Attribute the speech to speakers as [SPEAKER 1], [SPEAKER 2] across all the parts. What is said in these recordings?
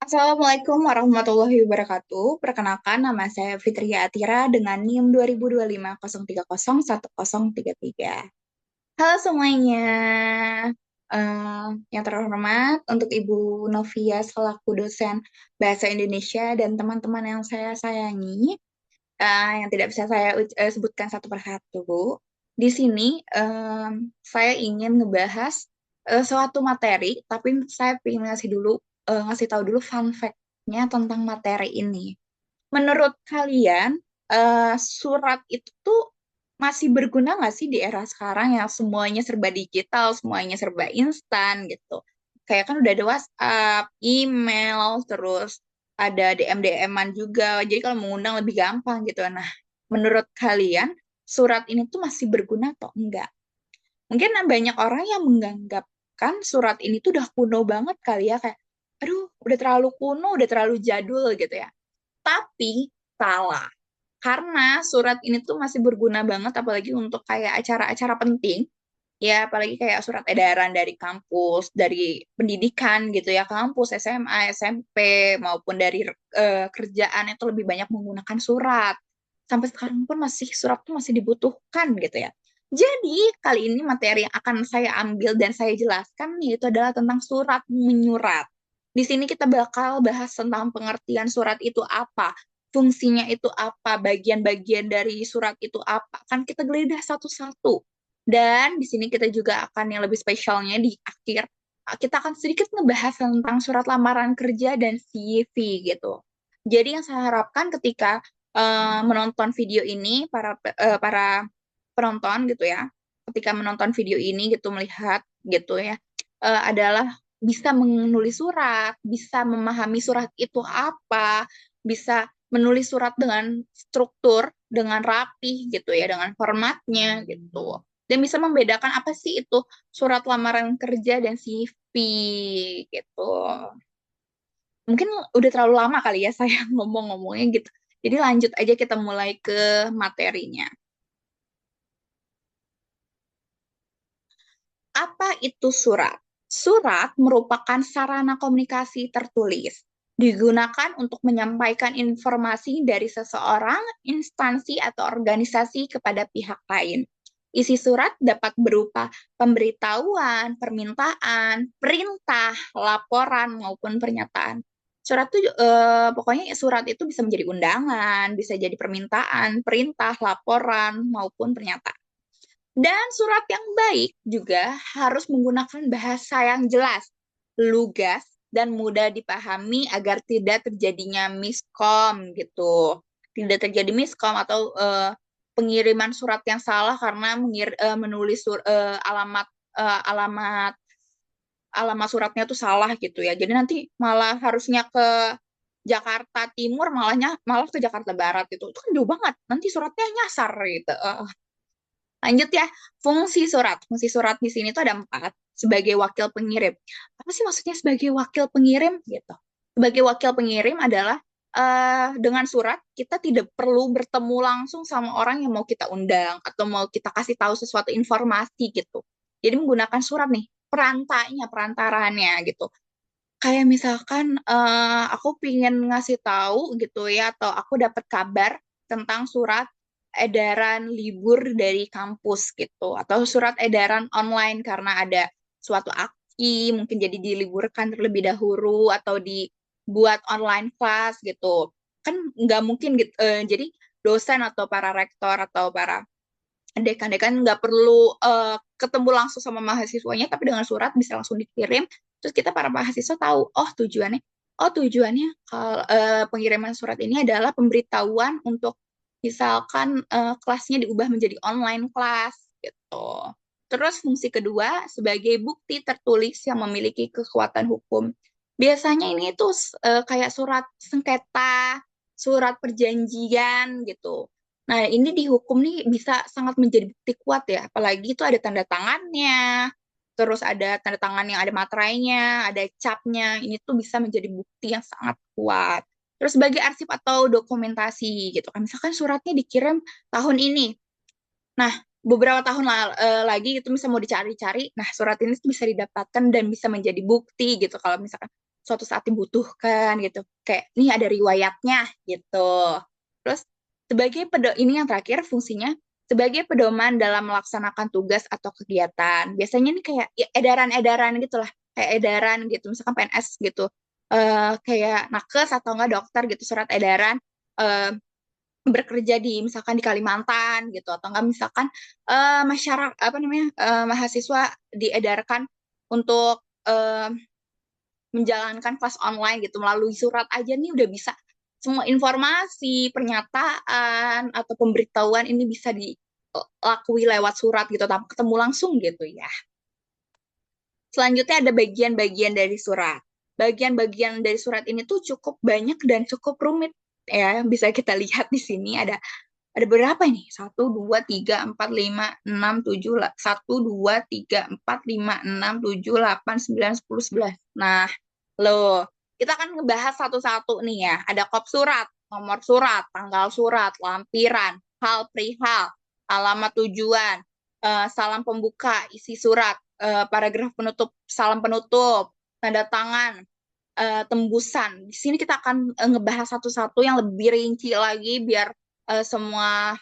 [SPEAKER 1] Assalamualaikum warahmatullahi wabarakatuh. Perkenalkan, nama saya Fitria Atira dengan NIM 2025 0301033. Halo semuanya. Yang terhormat untuk Ibu Novia selaku dosen Bahasa Indonesia dan teman-teman yang saya sayangi, yang tidak bisa saya sebutkan satu persatu. Di sini saya ingin ngebahas suatu materi, tapi saya ingin ngasih tahu dulu fun fact-nya tentang materi ini. Menurut kalian, surat itu tuh masih berguna nggak sih di era sekarang yang semuanya serba digital, semuanya serba instan gitu? Kayak kan udah ada WhatsApp, email, terus ada DM-DM-an juga. Jadi kalau mengundang lebih gampang gitu. Nah, menurut kalian, surat ini tuh masih berguna atau enggak? Mungkin banyak orang yang menganggapkan surat ini tuh udah kuno banget kali ya, kayak, aduh, udah terlalu kuno, udah terlalu jadul gitu ya. Tapi salah. Karena surat ini tuh masih berguna banget, apalagi untuk kayak acara-acara penting. Ya, apalagi kayak surat edaran dari kampus, dari pendidikan gitu ya, kampus, SMA, SMP, maupun dari kerjaan itu lebih banyak menggunakan surat. Sampai sekarang pun surat tuh masih dibutuhkan gitu ya. Jadi, kali ini materi yang akan saya ambil dan saya jelaskan yaitu adalah tentang surat menyurat. Di sini kita bakal bahas tentang pengertian surat itu apa, fungsinya itu apa, bagian-bagian dari surat itu apa. Kan kita geledah satu-satu. Dan di sini kita juga akan yang lebih spesialnya di akhir, kita akan sedikit ngebahas tentang surat lamaran kerja dan CV gitu. Jadi yang saya harapkan ketika menonton video ini, para penonton gitu ya, ketika menonton video ini gitu, melihat gitu ya, adalah bisa menulis surat, bisa memahami surat itu apa, bisa menulis surat dengan struktur, dengan rapih gitu ya, dengan formatnya gitu. Dan bisa membedakan apa sih itu surat lamaran kerja dan CV gitu. Mungkin udah terlalu lama kali ya saya ngomong-ngomongnya gitu. Jadi lanjut aja kita mulai ke materinya. Apa itu surat? Surat merupakan sarana komunikasi tertulis. Digunakan untuk menyampaikan informasi dari seseorang, instansi, atau organisasi kepada pihak lain. Isi surat dapat berupa pemberitahuan, permintaan, perintah, laporan, maupun pernyataan. Surat itu pokoknya surat itu bisa menjadi undangan, bisa jadi permintaan, perintah, laporan, maupun pernyataan. Dan surat yang baik juga harus menggunakan bahasa yang jelas, lugas, dan mudah dipahami agar tidak terjadinya miskom gitu. Tidak terjadi miskom atau pengiriman surat yang salah karena menulis alamat alamat suratnya tuh salah gitu ya. Jadi nanti malah harusnya ke Jakarta Timur malah ke Jakarta Barat gitu. Itu kan jauh banget. Nanti suratnya nyasar gitu. Lanjut ya, fungsi surat. Fungsi surat di sini tuh ada empat, sebagai wakil pengirim. Apa sih maksudnya sebagai wakil pengirim? Gitu. Sebagai wakil pengirim adalah dengan surat kita tidak perlu bertemu langsung sama orang yang mau kita undang atau mau kita kasih tahu sesuatu informasi gitu. Jadi menggunakan surat nih, perantaranya gitu. Kayak misalkan aku pingin ngasih tahu gitu ya, atau aku dapat kabar tentang surat edaran libur dari kampus gitu, atau surat edaran online karena ada suatu aksi, mungkin jadi diliburkan terlebih dahulu atau dibuat online class gitu. Kan nggak mungkin gitu. Jadi dosen atau para rektor atau para dekan-dekan nggak perlu ketemu langsung sama mahasiswanya, tapi dengan surat bisa langsung dikirim. Terus kita para mahasiswa tahu, oh tujuannya kalau pengiriman surat ini adalah pemberitahuan untuk misalkan kelasnya diubah menjadi online class gitu. Terus fungsi kedua sebagai bukti tertulis yang memiliki kekuatan hukum. Biasanya ini tuh kayak surat sengketa, surat perjanjian gitu. Nah, ini di hukum nih bisa sangat menjadi bukti kuat ya, apalagi itu ada tanda tangannya, terus ada tanda tangan yang ada materainya, ada capnya, ini tuh bisa menjadi bukti yang sangat kuat. Terus sebagai arsip atau dokumentasi gitu kan, misalkan suratnya dikirim tahun ini, nah beberapa tahun lagi itu bisa mau dicari-cari, nah surat ini tuh bisa didapatkan dan bisa menjadi bukti gitu kalau misalkan suatu saat dibutuhkan gitu. Kayak nih ada riwayatnya gitu. Terus sebagai ini yang terakhir fungsinya sebagai pedoman dalam melaksanakan tugas atau kegiatan. Biasanya nih kayak ya, edaran-edaran gitu lah, kayak edaran gitu, misalkan PNS gitu. Kayak nakes atau enggak dokter gitu, surat edaran eh, bekerja di misalkan di Kalimantan gitu atau enggak misalkan masyarakat apa namanya mahasiswa diedarkan untuk menjalankan kelas online gitu melalui surat aja nih udah bisa semua informasi, pernyataan atau pemberitahuan ini bisa dilakui lewat surat gitu tanpa ketemu langsung gitu ya. Selanjutnya ada bagian-bagian dari surat. Bagian-bagian dari surat ini tuh cukup banyak dan cukup rumit ya. Bisa kita lihat di sini ada berapa ini? 1, 2, 3, 4, 5, 6, 7, 1, 2, 3, 4, 5, 6, 7, 8, 9, 10, 11. Nah, loh, kita akan ngebahas satu-satu nih ya. Ada kop surat, nomor surat, tanggal surat, lampiran, hal perihal, alamat tujuan, salam pembuka, isi surat, paragraf penutup, salam penutup, tanda tangan, tembusan. Di sini kita akan ngebahas satu-satu yang lebih rinci lagi biar semua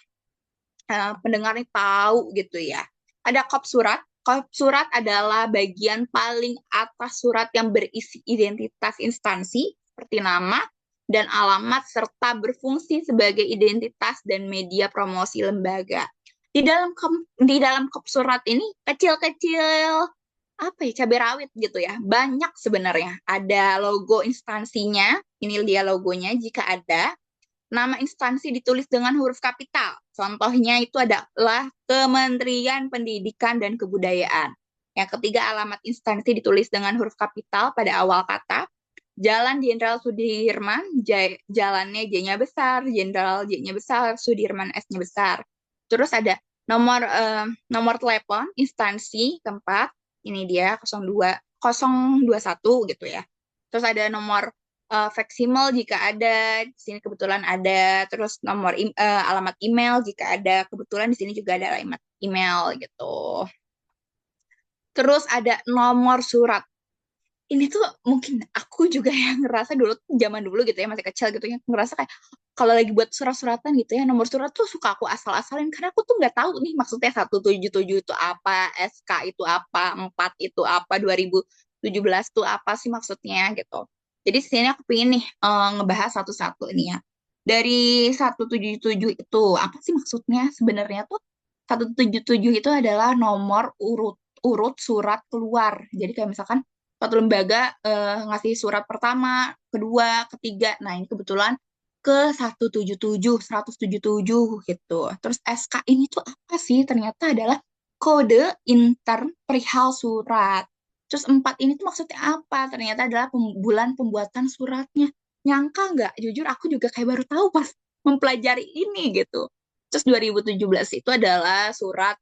[SPEAKER 1] pendengar ini tahu gitu ya. Ada kop surat. Kop surat adalah bagian paling atas surat yang berisi identitas instansi seperti nama dan alamat serta berfungsi sebagai identitas dan media promosi lembaga. Di dalam kop surat ini kecil-kecil apa ya cabai rawit gitu ya. Banyak sebenarnya. Ada logo instansinya, ini dia logonya jika ada. Nama instansi ditulis dengan huruf kapital. Contohnya itu adalah Kementerian Pendidikan dan Kebudayaan. Yang ketiga, alamat instansi ditulis dengan huruf kapital pada awal kata. Jalan Jenderal Sudirman, jalannya J-nya besar, Jenderal J-nya besar, Sudirman S-nya besar. Terus ada nomor telepon instansi tempat, ini dia 021 gitu ya. Terus ada nomor faksimil jika ada, di sini kebetulan ada, terus alamat email jika ada, kebetulan di sini juga ada alamat email gitu. Terus ada nomor surat. Ini tuh mungkin aku juga yang ngerasa dulu zaman dulu gitu ya masih kecil gitu ya ngerasa kayak kalau lagi buat surat-suratan gitu ya nomor surat tuh suka aku asal-asalin karena aku tuh nggak tahu nih maksudnya 177 itu apa, SK itu apa, 4 itu apa, 2017 tuh apa sih maksudnya gitu. Jadi sini aku pengen nih ngebahas satu-satu ini ya. Dari 177 itu apa sih maksudnya? Sebenarnya tuh 177 itu adalah nomor urut urut surat keluar. Jadi kayak misalkan suatu lembaga ngasih surat pertama, kedua, ketiga. Nah, ini kebetulan ke 177 gitu. Terus SK ini tuh apa sih? Ternyata adalah kode intern perihal surat. Terus 4 ini tuh maksudnya apa? Ternyata adalah bulan pembuatan suratnya. Nyangka nggak? Jujur aku juga kayak baru tahu pas mempelajari ini gitu. Terus 2017 itu adalah surat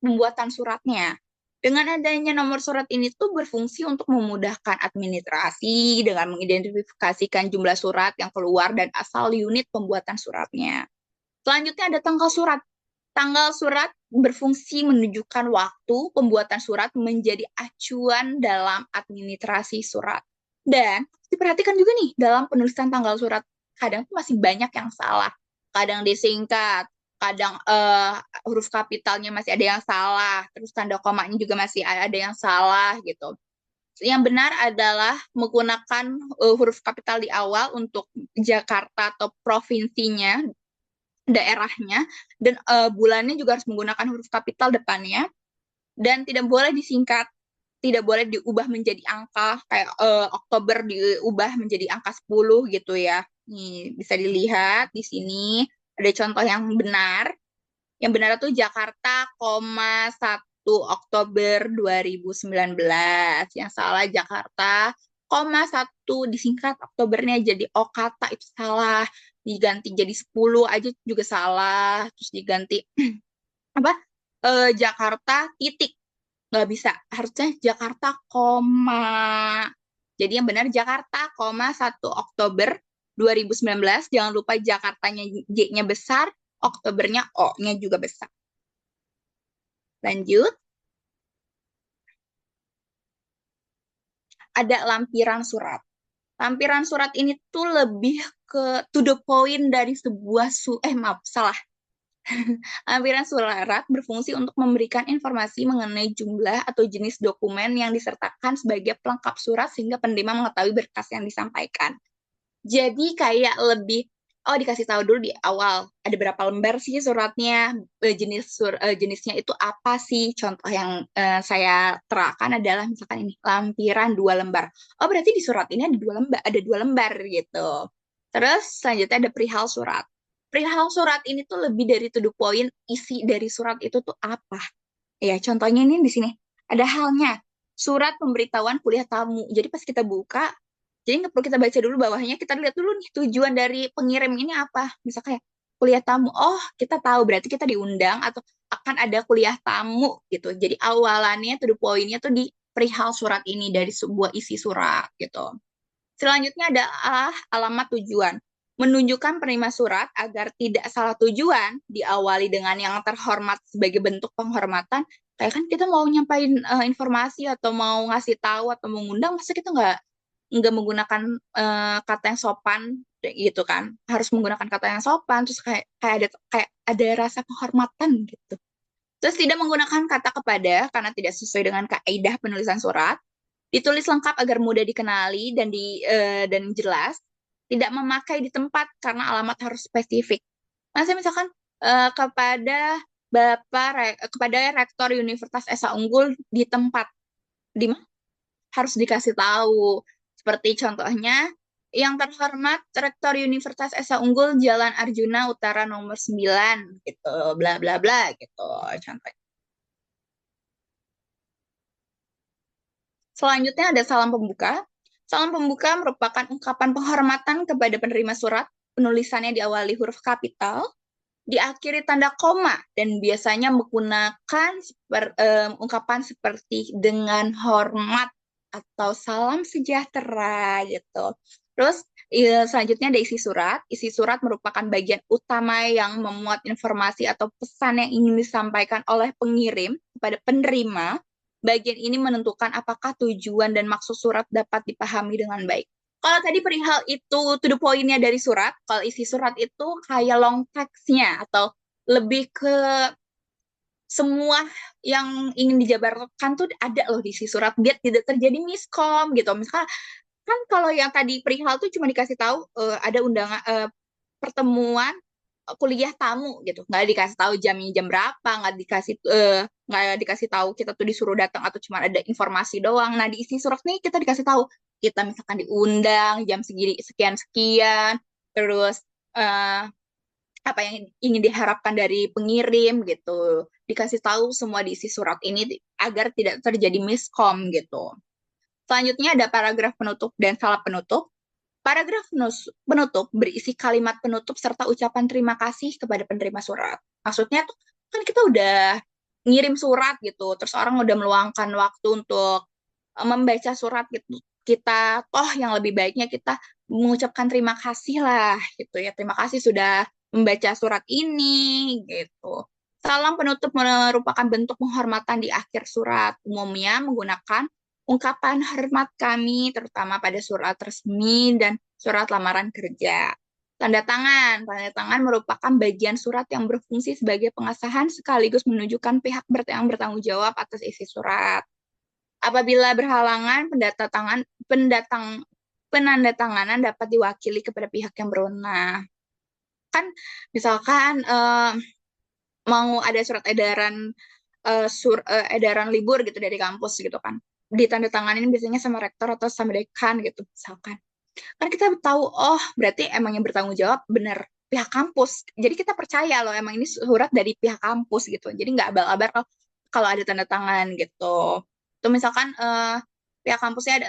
[SPEAKER 1] pembuatan suratnya. Dengan adanya nomor surat ini tuh berfungsi untuk memudahkan administrasi dengan mengidentifikasikan jumlah surat yang keluar dan asal unit pembuatan suratnya. Selanjutnya ada tanggal surat. Tanggal surat berfungsi menunjukkan waktu pembuatan surat menjadi acuan dalam administrasi surat. Dan diperhatikan juga nih dalam penulisan tanggal surat kadang tuh masih banyak yang salah. Kadang disingkat, kadang huruf kapitalnya masih ada yang salah, terus tanda komanya juga masih ada yang salah gitu. Yang benar adalah menggunakan huruf kapital di awal untuk Jakarta atau provinsinya, daerahnya, dan bulannya juga harus menggunakan huruf kapital depannya, dan tidak boleh disingkat, tidak boleh diubah menjadi angka, kayak Oktober diubah menjadi angka 10 gitu ya. Nih, bisa dilihat di sini, ada contoh yang benar. Yang benar itu Jakarta, 1 Oktober 2019. Yang salah Jakarta, 1 disingkat Oktobernya jadi Okata itu salah. Diganti jadi 10 aja juga salah. Terus diganti apa? Jakarta titik. Nggak bisa. Harusnya Jakarta, koma. Jadi yang benar Jakarta, 1 Oktober 2019. Jangan lupa Jakartanya J-nya besar, Oktobernya O-nya juga besar. Lanjut. ada lampiran surat. Lampiran surat ini tuh lebih ke to the point dari sebuah maaf, salah. Lampiran surat berfungsi untuk memberikan informasi mengenai jumlah atau jenis dokumen yang disertakan sebagai pelengkap surat sehingga penerima mengetahui berkas yang disampaikan. Jadi kayak lebih, oh dikasih tahu dulu di awal, ada berapa lembar sih suratnya, jenisnya itu apa sih? Contoh yang saya terapkan adalah misalkan ini, lampiran 2 lembar. Oh berarti di surat ini ada dua lembar gitu. Terus selanjutnya ada perihal surat. Perihal surat ini tuh lebih dari to the point, isi dari surat itu tuh apa? Ya, contohnya ini di sini. Ada halnya, surat pemberitahuan kuliah tamu. Jadi pas kita buka, jadi nggak perlu kita baca dulu bawahnya, kita lihat dulu nih tujuan dari pengirim ini apa. Misal kayak kuliah tamu, oh kita tahu berarti kita diundang atau akan ada kuliah tamu gitu. Jadi awalannya to the point-nya tuh di perihal surat ini dari sebuah isi surat gitu. Selanjutnya adalah alamat tujuan. Menunjukkan penerima surat agar tidak salah tujuan, diawali dengan yang terhormat sebagai bentuk penghormatan. Kayak kan kita mau nyampain informasi atau mau ngasih tahu atau mengundang, masa kita nggak menggunakan kata yang sopan gitu kan? Harus menggunakan kata yang sopan, terus kayak ada rasa penghormatan gitu. Terus tidak menggunakan kata kepada karena tidak sesuai dengan kaidah penulisan surat. Ditulis lengkap agar mudah dikenali dan jelas. Tidak memakai di tempat karena alamat harus spesifik. Nah, saya misalkan kepada Rektor Universitas Esa Unggul di tempat di mana harus dikasih tahu. Seperti contohnya yang terhormat Rektor Universitas Esa Unggul Jalan Arjuna Utara nomor 9 gitu, bla bla bla gitu contohnya. Selanjutnya ada salam pembuka. Salam pembuka merupakan ungkapan penghormatan kepada penerima surat. Penulisannya diawali huruf kapital, diakhiri tanda koma, dan biasanya menggunakan ungkapan seperti dengan hormat atau salam sejahtera gitu. Terus selanjutnya ada isi surat. Isi surat merupakan bagian utama yang memuat informasi atau pesan yang ingin disampaikan oleh pengirim kepada penerima. Bagian ini menentukan apakah tujuan dan maksud surat dapat dipahami dengan baik. Kalau tadi perihal itu to the point-nya dari surat, kalau isi surat itu kayak long text-nya atau lebih ke semua yang ingin dijabarkan tuh ada loh di isi surat biar tidak terjadi miskom gitu. Misalkan kan kalau yang tadi perihal tuh cuma dikasih tahu ada undangan pertemuan kuliah tamu gitu, nggak dikasih tahu jamnya jam berapa, nggak dikasih tahu kita tuh disuruh datang atau cuma ada informasi doang. Nah di isi surat nih kita dikasih tahu kita misalkan diundang jam segini sekian sekian, terus eh, apa yang ingin diharapkan dari pengirim gitu, dikasih tahu semua di isi surat ini agar tidak terjadi miskom gitu. Selanjutnya ada paragraf penutup dan salah penutup. Paragraf penutup berisi kalimat penutup serta ucapan terima kasih kepada penerima surat. Maksudnya tuh kan kita udah ngirim surat gitu, terus orang udah meluangkan waktu untuk membaca surat gitu. Kita toh yang lebih baiknya kita mengucapkan terima kasih lah gitu ya. Terima kasih sudah membaca surat ini gitu. Salam penutup merupakan bentuk penghormatan di akhir surat. Umumnya menggunakan ungkapan hormat kami, terutama pada surat resmi dan surat lamaran kerja. Tanda tangan. Tanda tangan merupakan bagian surat yang berfungsi sebagai pengesahan sekaligus menunjukkan pihak yang bertanggung jawab atas isi surat. Apabila berhalangan, penandatanganan dapat diwakili kepada pihak yang berwenang. Kan misalkan mau ada surat edaran libur gitu dari kampus gitu kan. Ditandatanganin biasanya sama rektor atau sama dekan gitu misalkan. Kan kita tahu, oh berarti emang yang bertanggung jawab benar pihak kampus. Jadi kita percaya loh emang ini surat dari pihak kampus gitu. Jadi nggak abal-abal kalau ada tanda tangan gitu. Tuh misalkan pihak kampusnya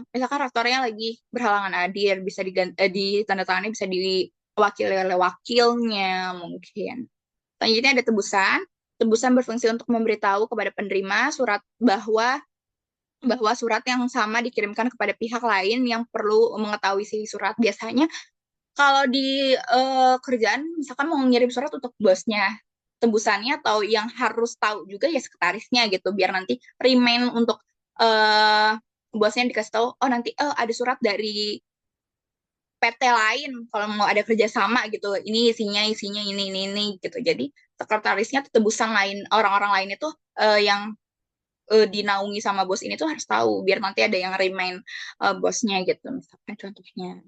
[SPEAKER 1] misalkan rektornya lagi berhalangan hadir, bisa ditandatangani bisa diwakili oleh wakilnya mungkin. Selanjutnya ada tebusan. Tebusan berfungsi untuk memberitahu kepada penerima surat bahwa surat yang sama dikirimkan kepada pihak lain yang perlu mengetahui si surat. Biasanya kalau di kerjaan, misalkan mau ngirim surat untuk bosnya, tebusannya atau yang harus tahu juga ya sekretarisnya gitu, biar nanti remind untuk eh, bosnya dikasih tahu, oh nanti ada surat dari PT lain kalau mau ada kerjasama gitu. Ini isinya ini gitu. Jadi sekretarisnya atau tebusan lain orang-orang lain itu yang dinaungi sama bos ini tuh harus tahu biar nanti ada yang remind bosnya gitu. Misalkan contohnya.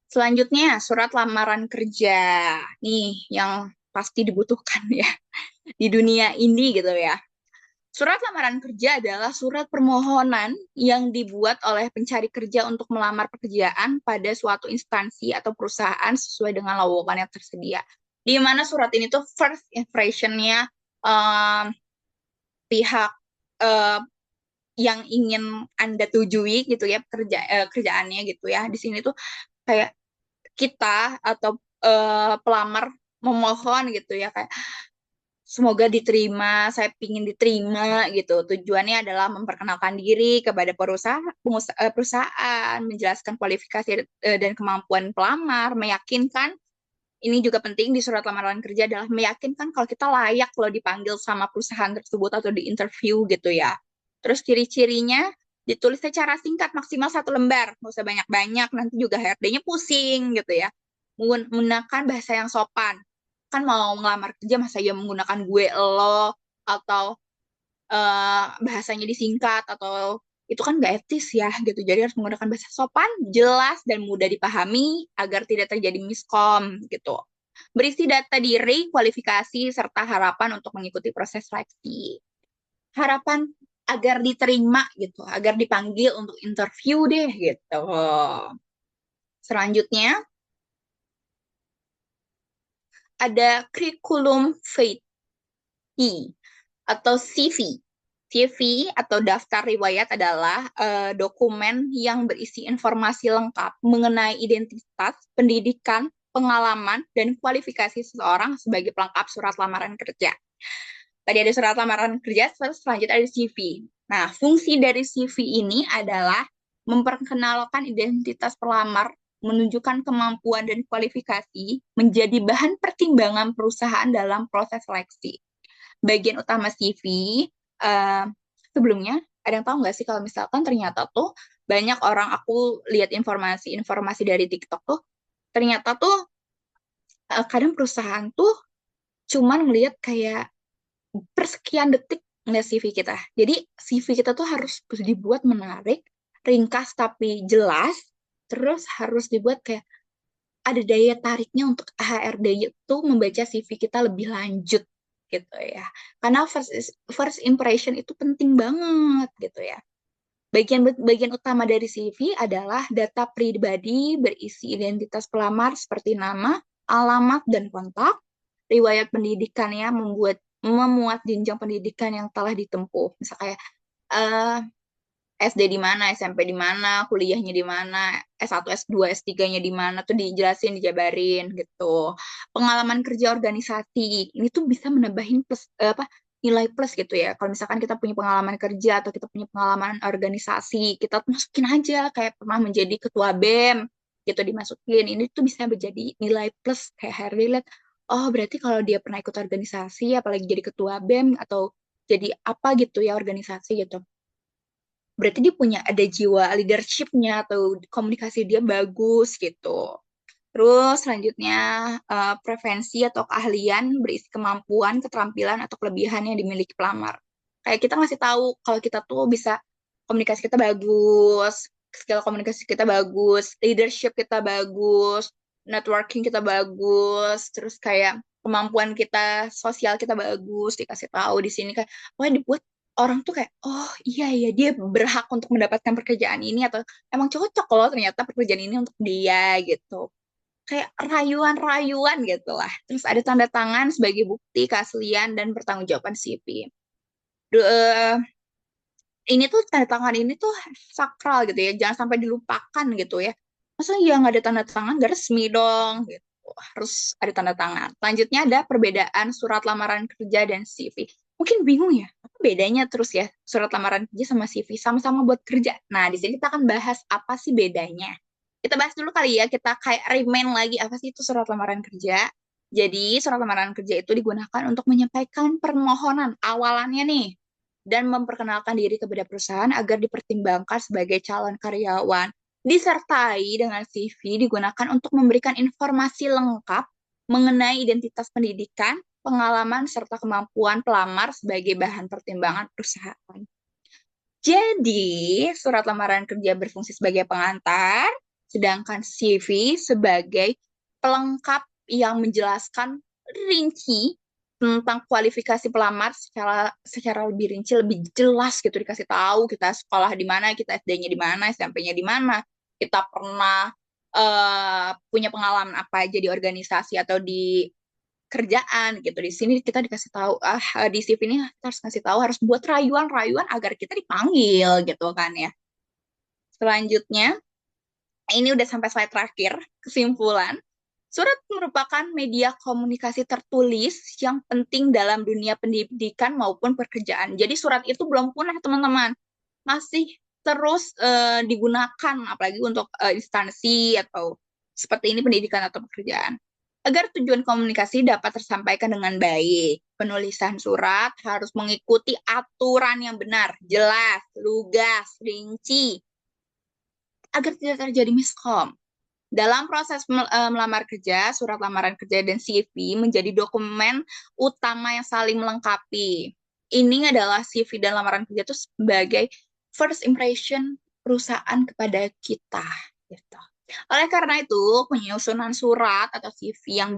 [SPEAKER 1] Selanjutnya surat lamaran kerja. Nih yang pasti dibutuhkan ya di dunia ini gitu ya. Surat lamaran kerja adalah surat permohonan yang dibuat oleh pencari kerja untuk melamar pekerjaan pada suatu instansi atau perusahaan sesuai dengan lowongan yang tersedia. Di mana surat ini tuh first impression-nya um, pihak uh, yang ingin Anda tujui gitu ya kerjaannya gitu ya. Di sini tuh kayak kita atau pelamar memohon gitu ya kayak semoga diterima, saya ingin diterima gitu. Tujuannya adalah memperkenalkan diri kepada perusahaan, menjelaskan kualifikasi dan kemampuan pelamar, meyakinkan, ini juga penting di surat lamaran kerja adalah meyakinkan kalau kita layak loh dipanggil sama perusahaan tersebut atau di interview gitu ya. Terus ciri-cirinya ditulis secara singkat maksimal 1 lembar, nggak usah banyak-banyak, nanti juga HRD-nya pusing gitu ya. Menggunakan bahasa yang sopan, kan mau ngelamar kerja masa ya menggunakan gue lo atau bahasanya disingkat atau itu kan nggak etis ya gitu. Jadi harus menggunakan bahasa sopan, jelas dan mudah dipahami agar tidak terjadi miskom gitu. Berisi data diri, kualifikasi serta harapan untuk mengikuti proses seleksi. Harapan agar diterima gitu, agar dipanggil untuk interview deh gitu. Selanjutnya ada curriculum vitae atau CV. CV atau daftar riwayat adalah dokumen yang berisi informasi lengkap mengenai identitas, pendidikan, pengalaman, dan kualifikasi seseorang sebagai pelengkap surat lamaran kerja. Tadi ada surat lamaran kerja, selanjutnya ada CV. Nah, fungsi dari CV ini adalah memperkenalkan identitas pelamar, menunjukkan kemampuan dan kualifikasi, menjadi bahan pertimbangan perusahaan dalam proses seleksi. Bagian utama CV uh, sebelumnya ada yang tahu nggak sih kalau misalkan ternyata tuh banyak orang aku lihat informasi dari TikTok tuh ternyata tuh kadang perusahaan tuh cuman melihat kayak persekian detik nggak CV kita. Jadi CV kita tuh harus dibuat menarik, ringkas tapi jelas, terus harus dibuat kayak ada daya tariknya untuk HRD itu membaca CV kita lebih lanjut gitu ya. Karena first impression itu penting banget gitu ya. Bagian utama dari CV adalah data pribadi berisi identitas pelamar seperti nama, alamat, dan kontak, riwayat pendidikannya memuat jenjang pendidikan yang telah ditempuh. Misalnya kayak uh, SD di mana, SMP di mana, kuliahnya di mana, S1, S2, S3-nya di mana tuh dijelasin, dijabarin gitu. Pengalaman kerja organisasi, ini tuh bisa menambahin plus apa nilai plus gitu ya. Kalau misalkan kita punya pengalaman kerja atau kita punya pengalaman organisasi, kita masukin aja kayak pernah menjadi ketua BEM gitu dimasukin. Ini tuh bisa menjadi nilai plus kayak Harry lihat, oh berarti kalau dia pernah ikut organisasi, apalagi jadi ketua BEM atau jadi apa gitu ya organisasi gitu berarti dia punya ada jiwa leadership-nya atau komunikasi dia bagus gitu. Terus selanjutnya preferensi atau keahlian berisi kemampuan, keterampilan atau kelebihan yang dimiliki pelamar. Kayak kita ngasih tahu kalau kita tuh bisa komunikasi kita bagus, skill komunikasi kita bagus, leadership kita bagus, networking kita bagus, terus kayak kemampuan kita sosial kita bagus dikasih tahu di sini kayak wah dibuat orang tuh kayak oh iya iya dia berhak untuk mendapatkan pekerjaan ini atau emang cocok loh ternyata pekerjaan ini untuk dia gitu kayak rayuan-rayuan gitu lah. Terus ada tanda tangan sebagai bukti keaslian dan pertanggungjawaban CV. Ini tuh tanda tangan ini tuh sakral gitu ya, jangan sampai dilupakan gitu ya. Masa ya nggak ada tanda tangan, nggak resmi dong gitu. Harus ada tanda tangan. Selanjutnya ada perbedaan surat lamaran kerja dan CV. Mungkin bingung ya, apa bedanya terus ya surat lamaran kerja sama CV sama-sama buat kerja. Nah, di sini kita akan bahas apa sih bedanya. Kita bahas dulu kali ya, kita kayak remind lagi apa sih itu surat lamaran kerja. Jadi, surat lamaran kerja itu digunakan untuk menyampaikan permohonan awalannya nih dan memperkenalkan diri kepada perusahaan agar dipertimbangkan sebagai calon karyawan. Disertai dengan CV digunakan untuk memberikan informasi lengkap mengenai identitas pendidikan, pengalaman, serta kemampuan pelamar sebagai bahan pertimbangan perusahaan. Jadi, surat lamaran kerja berfungsi sebagai pengantar, sedangkan CV sebagai pelengkap yang menjelaskan rinci tentang kualifikasi pelamar secara lebih rinci, lebih jelas gitu, dikasih tahu kita sekolah di mana, kita SD-nya di mana, SMP-nya di mana, kita pernah punya pengalaman apa aja di organisasi atau di kerjaan gitu. Di sini kita dikasih tahu di CV ini kita harus kasih tahu, harus buat rayuan-rayuan agar kita dipanggil gitu kan ya. Selanjutnya, ini udah sampai slide terakhir, kesimpulan. Surat merupakan media komunikasi tertulis yang penting dalam dunia pendidikan maupun pekerjaan. Jadi surat itu belum punah, teman-teman. Masih terus digunakan, apalagi untuk instansi atau seperti ini pendidikan atau pekerjaan. Agar tujuan komunikasi dapat tersampaikan dengan baik, penulisan surat harus mengikuti aturan yang benar, jelas, lugas, rinci, agar tidak terjadi miskom. Dalam proses melamar kerja, surat lamaran kerja dan CV menjadi dokumen utama yang saling melengkapi. Ini adalah CV dan lamaran kerja itu sebagai first impression perusahaan kepada kita. Gitu. Oleh karena itu, penyusunan surat atau CV yang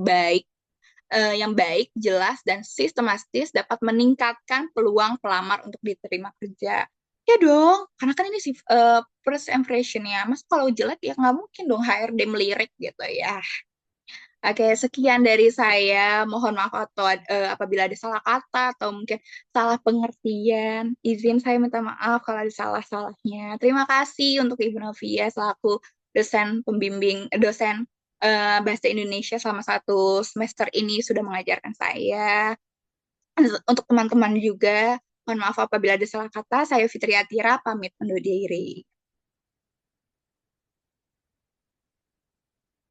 [SPEAKER 1] baik, jelas, dan sistematis dapat meningkatkan peluang pelamar untuk diterima kerja. Ya dong, karena kan ini sih first impression ya. Mas kalau jelek ya nggak mungkin dong HRD melirik gitu ya. Oke, sekian dari saya. Mohon maaf atau apabila ada salah kata atau mungkin salah pengertian. Izin saya minta maaf kalau ada salah-salahnya. Terima kasih untuk Ibu Novia selaku dosen bahasa Indonesia selama 1 semester ini sudah mengajarkan saya. Untuk teman-teman juga, mohon maaf apabila ada salah kata. Saya Fitri Atira, pamit undur diri.